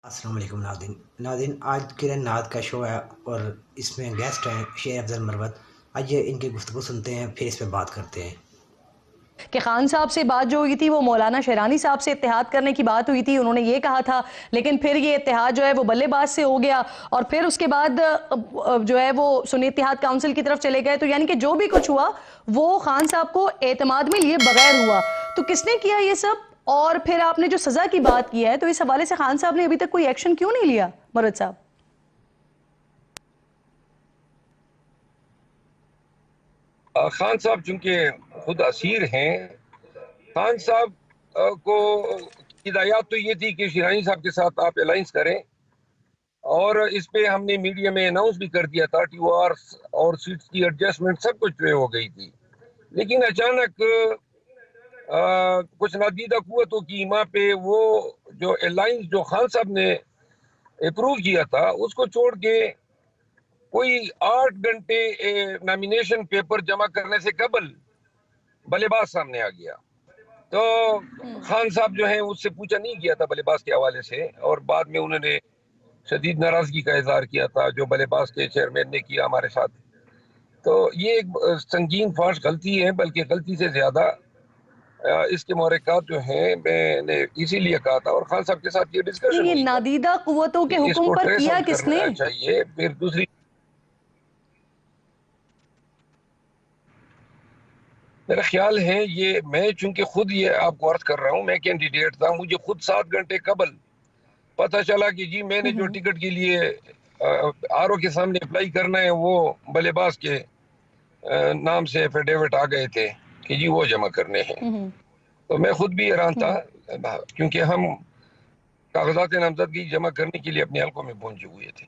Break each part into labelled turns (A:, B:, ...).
A: السلام علیکم ناظرین آج کرن ناد کا شو ہے اور اس میں گیسٹ ہیں شیر افضل مروت. آئیے ان کی گفتگو سنتے ہیں پھر اس پہ بات کرتے ہیں.
B: کہ خان صاحب سے بات جو ہوئی تھی وہ مولانا شیرانی صاحب سے اتحاد کرنے کی بات ہوئی تھی، انہوں نے یہ کہا تھا، لیکن پھر یہ اتحاد جو ہے وہ بلے باز سے ہو گیا اور پھر اس کے بعد جو ہے وہ سنی اتحاد کاؤنسل کی طرف چلے گئے. تو یعنی کہ جو بھی کچھ ہوا وہ خان صاحب کو اعتماد میں لیے بغیر ہوا. تو کس نے کیا یہ سب؟ اور پھر آپ نے جو سزا کی بات کی ہے تو اس حوالے سے خان صاحب نے ابھی تک کوئی ایکشن کیوں نہیں لیا مرد صاحب؟
C: خان صاحب چونکہ خود اسیر ہیں، خان صاحب کو ہدایات تو یہ تھی کہ شیرانی صاحب کے ساتھ آپ الائنس کریں، اور اس پہ ہم نے میڈیا میں اناؤنس بھی کر دیا تھا ٹی آر اور سیٹس کی ایڈجسٹمنٹ سب کچھ جو ہو گئی تھی. لیکن اچانک کچھ نادیدہ قوتوں کی ماں پہ وہ جو الائنس جو خان صاحب نے اپروو کیا تھا اس کو چھوڑ کے کوئی 8 گھنٹے نامینیشن پیپر جمع کرنے سے قبل بلے باز سامنے آ گیا. تو خان صاحب جو ہیں اس سے پوچھا نہیں کیا تھا بلے باز کے حوالے سے، اور بعد میں انہوں نے شدید ناراضگی کا اظہار کیا تھا جو بلے باز کے چیئرمین نے کیا ہمارے ساتھ. تو یہ ایک سنگین فاش غلطی ہے، بلکہ غلطی سے زیادہ اس کے محرکات جو ہیں میں نے اسی لیے کہا تھا، اور خان صاحب کے ساتھ یہ ڈسکشن
B: یہ
C: ہوئی تھا
B: نادیدہ قوتوں کے
C: کہ اس
B: حکم
C: کو
B: پر
C: ٹریس
B: کیا
C: آؤٹ
B: کس نے؟
C: کرنا چاہیے. پھر دوسری میرا خیال ہے یہ میں چونکہ خود یہ آپ کو عرض کر رہا ہوں، میں کینڈیڈیٹ تھا، مجھے خود 7 گھنٹے قبل پتہ چلا کہ جی میں نے جو ٹکٹ کے لیے آر او کے سامنے اپلائی کرنا ہے وہ بلے باز کے نام سے ایفیڈیوٹ آ گئے تھے کہ جی وہ جمع کرنے ہیں. تو میں خود بھی حیران تھا کیونکہ ہم کاغذات نامزدگی جمع کرنے کے لیے اپنے حلقوں میں پہنچے ہوئے تھے.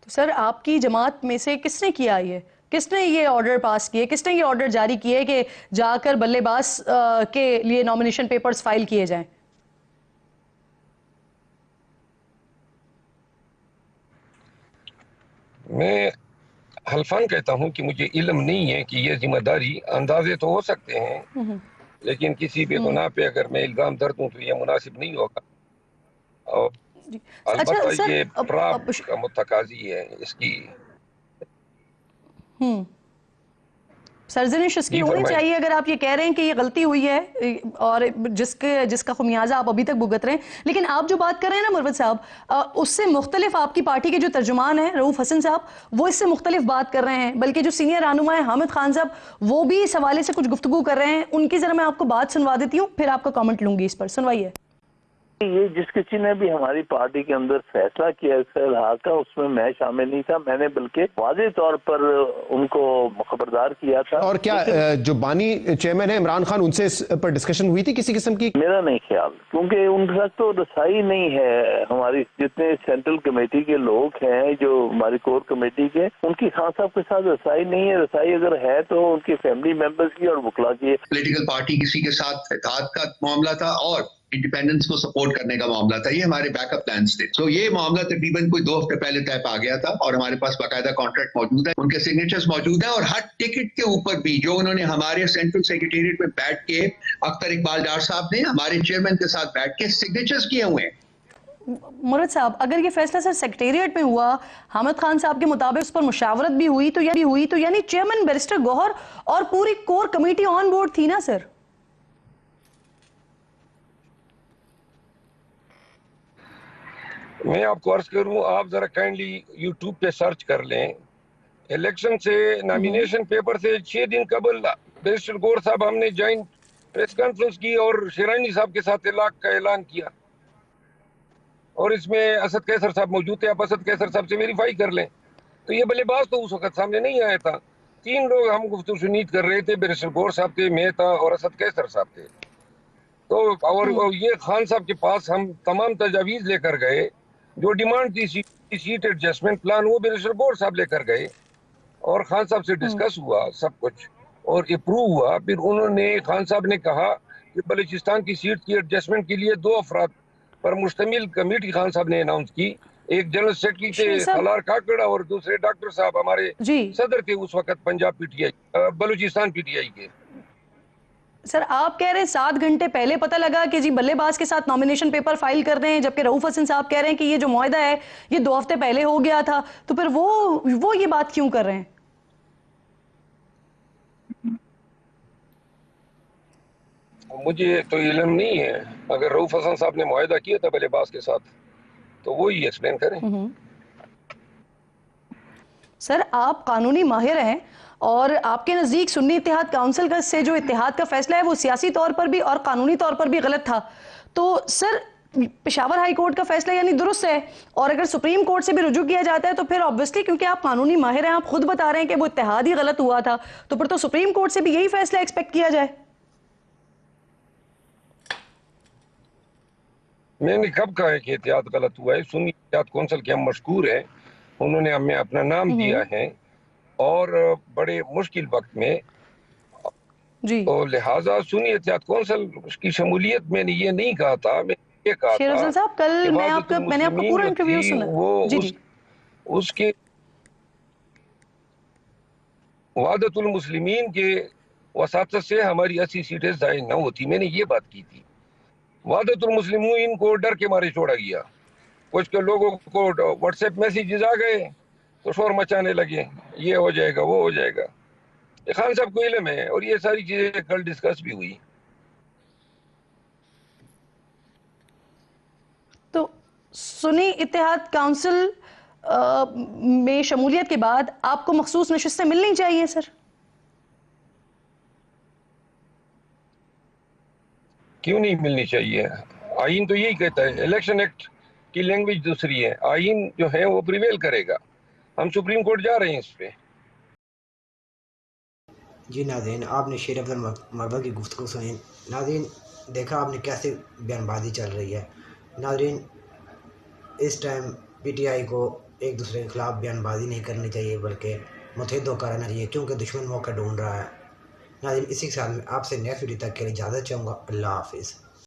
B: تو سر آپ کی جماعت میں سے کس نے کیا یہ؟ کس نے یہ آرڈر پاس کیے؟ کس نے یہ آرڈر جاری کیے کہ جا کر بلے باز کے لیے نامینیشن پیپرز فائل کیے جائیں؟
C: میں حلفان کہتا ہوں کہ مجھے علم نہیں ہے کہ یہ ذمہ داری، اندازے تو ہو سکتے ہیں لیکن کسی بھی گناہ پہ اگر میں الزام درد ہوں تو یہ مناسب نہیں ہوگا، اور
B: اچھا
C: البتہ
B: سر،
C: یہ پراب کا متقاضی ہے اس کی.
B: سرزنش اس کی
C: جی
B: ہونی
C: فرمائیں.
B: چاہیے اگر آپ یہ کہہ رہے ہیں کہ یہ غلطی ہوئی ہے اور جس کا خمیازہ آپ ابھی تک بھگت رہے ہیں. لیکن آپ جو بات کر رہے ہیں نا مروت صاحب، اس سے مختلف آپ کی پارٹی کے جو ترجمان ہیں رؤوف حسن صاحب، وہ اس سے مختلف بات کر رہے ہیں. بلکہ جو سینئر رہنما ہیں حامد خان صاحب، وہ بھی اس حوالے سے کچھ گفتگو کر رہے ہیں. ان کی ذرا میں آپ کو بات سنوا دیتی ہوں، پھر آپ کا کامنٹ لوں گی اس پر. سنوائیے.
D: یہ جس کسی نے بھی ہماری پارٹی کے اندر فیصلہ کیا اس الحاق کا، اس میں میں شامل نہیں تھا. میں نے بلکہ واضح طور پر ان کو خبردار کیا تھا.
E: اور کیا جو بانی چیئرمین ہے عمران خان، ان سے اس پر ڈسکشن ہوئی تھی کسی قسم کی؟
D: میرا نہیں خیال، کیونکہ ان تک تو رسائی نہیں ہے. ہماری جتنے سینٹرل کمیٹی کے لوگ ہیں جو ہماری کور کمیٹی کے، ان کی خان صاحب کے ساتھ رسائی نہیں ہے. رسائی اگر ہے تو ان کی فیملی ممبرز کی اور وکلا کی.
F: پولیٹیکل پارٹی کسی کے ساتھ اتحاد کا معاملہ تھا اور انڈیپینڈنس کو سپورٹ کرنے کا معاملہ تھا. یہ ہمارے بیک اپ پلانز تھے. تو یہ معاملہ تقریباً کوئی 2 ہفتے پہلے طے پا گیا تھا اور ہمارے پاس باقاعدہ کانٹریکٹ موجود ہے، ان کے سگنیچرز موجود ہیں، اور ہر ٹکٹ کے اوپر بھی جو انہوں نے ہمارے سینٹرل سیکریٹریٹ میں بیٹھ کے اختر اقبال ڈار صاحب نے ہمارے چیئرمین کے ساتھ بیٹھ کے سگنیچرز کیے ہوئے ہیں.
B: مرد صاحب، اگر یہ فیصلہ سر سیکریٹریٹ میں ہوا، حامد خان صاحب کے مطابق اس پر مشاورت بھی ہوئی تو یعنی چیئرمین بیرسٹر گوہر اور پوری کور کمیٹی آن بورڈ تھی نا سر؟
C: میں آپ کو عرض کروں، آپ ذرا کائنڈلی یوٹیوب پہ سرچ کر لیں. الیکشن سے نامینیشن پیپر سے 6 دن قبل بیرسٹر گور صاحب ہم نے جوائنٹ پریس کانفرنس کی اور شیرانی صاحب کے ساتھ طلاق کا اعلان کیا، اور اس میں اسد قیصر صاحب موجود تھے. آپ اسد قیصر صاحب سے ویریفائی کر لیں. تو یہ بلے باز تو اس وقت سامنے نہیں آیا تھا. 3 لوگ ہم گفتگو شنید کر رہے تھے، بیرسٹر گور صاحب تھے، میں تھا اور اسد قیصر صاحب تھے. تو اور یہ خان صاحب کے پاس ہم تمام تجاویز لے کر گئے، جو ڈیمانڈ تھی سیٹ ایڈجسٹمنٹ پلان، وہ بیرسٹر گور صاحب لے کر گئے اور خان صاحب سے ڈسکس ہوا سب کچھ اور اپروو ہوا. پھر انہوں نے خان صاحب نے کہا کہ بلوچستان کی سیٹ کی ایڈجسٹمنٹ کے لیے 2 افراد پر مشتمل کمیٹی خان صاحب نے اناؤنس کی. ایک جنرل سیکرٹری تھے سالار کاکڑ اور دوسرے ڈاکٹر صاحب ہمارے صدر تھے اس وقت Punjab P T I, Balochistan P T I کے.
B: سر آپ کہہ رہے ہیں 7 گھنٹے پہلے پتہ لگا کہ جی بلے باز کے ساتھ نامینیشن پیپر فائل کر رہے ہیں، جبکہ رؤف حسن صاحب کہہ رہے ہیں کہ یہ جو معاہدہ ہے یہ 2 ہفتے پہلے ہو گیا تھا، تو پھر وہ یہ بات کیوں کر رہے ہیں؟
C: مجھے تو علم نہیں ہے، اگر رؤف حسن صاحب نے معاہدہ کیا تھا بلے باز کے ساتھ تو وہی ایکسپلین کریں۔
B: سر آپ قانونی ماہر ہیں اور آپ کے نزدیک سنی اتحاد کونسل کا سے جو اتحاد کا فیصلہ ہے وہ سیاسی طور پر بھی اور قانونی طور پر بھی غلط تھا، تو سر پشاور ہائی کورٹ کا فیصلہ یعنی درست ہے، اور اگر سپریم کورٹ سے بھی رجوع کیا جاتا ہے تو پھر obviously کیونکہ آپ قانونی ماہر ہیں، آپ خود بتا رہے ہیں کہ وہ اتحاد ہی غلط ہوا تھا، تو پھر تو سپریم کورٹ سے بھی یہی فیصلہ ایکسپیکٹ کیا جائے۔
C: میں نے کب کہا ہے کہ اتحاد غلط ہوا ہے؟ سنی اتحاد کونسل کے ہم مشکور ہیں، انہوں نے ہمیں اپنا نام دیا ہے اور بڑے مشکل وقت میں،
B: جی
C: تو لہٰذا سنی اتحاد کونسل کی شمولیت میں نے یہ نہیں کہا تھا، میں نے یہ کہا
B: شیر
C: تھا
B: افضل صاحب کل
C: کہ
B: میں نے آپ کا
C: المسلمین
B: پورا
C: جو
B: انٹرویو
C: تھی
B: سنا۔
C: وہ
B: جی جی
C: اس کے وحدت المسلمین کے وساطت سے ہماری 80 سیٹیں ضائع نہ ہوتی، میں نے یہ بات کی تھی۔ وحدت المسلمین کو ڈر کے مارے چھوڑا گیا، کچھ کے لوگوں کو واٹس ایپ میسیجز آ گئے تو شور مچانے لگے، یہ ہو جائے گا وہ ہو جائے گا۔ خان صاحب کو علم ہے اور یہ ساری چیزیں کل ڈسکس بھی ہوئی۔
B: تو سنی اتحاد کونسل میں شمولیت کے بعد آپ کو مخصوص نشستیں ملنی چاہیے سر؟
C: کیوں نہیں ملنی چاہیے؟ آئین تو یہی کہتا ہے، الیکشن ایکٹ کی لینگویج دوسری ہے، آئین جو ہے وہ پریویل کرے گا۔ ہم سپریم کورٹ جا رہے ہیں اس پہ۔
A: جی ناظرین، آپ نے شیر افضل مربت کی گفتگو سنی۔ ناظرین دیکھا آپ نے کیسے بیان بازی چل رہی ہے۔ ناظرین اس ٹائم پی ٹی آئی کو ایک دوسرے کے خلاف بیان بازی نہیں کرنی چاہیے بلکہ متحد ہو کر رہنا چاہیے، کیونکہ دشمن موقع ڈھونڈ رہا ہے۔ ناظرین اسی کے ساتھ میں آپ سے نیکسٹ ویڈیو تک کے لیے اجازت چاہوں گا۔ اللہ حافظ۔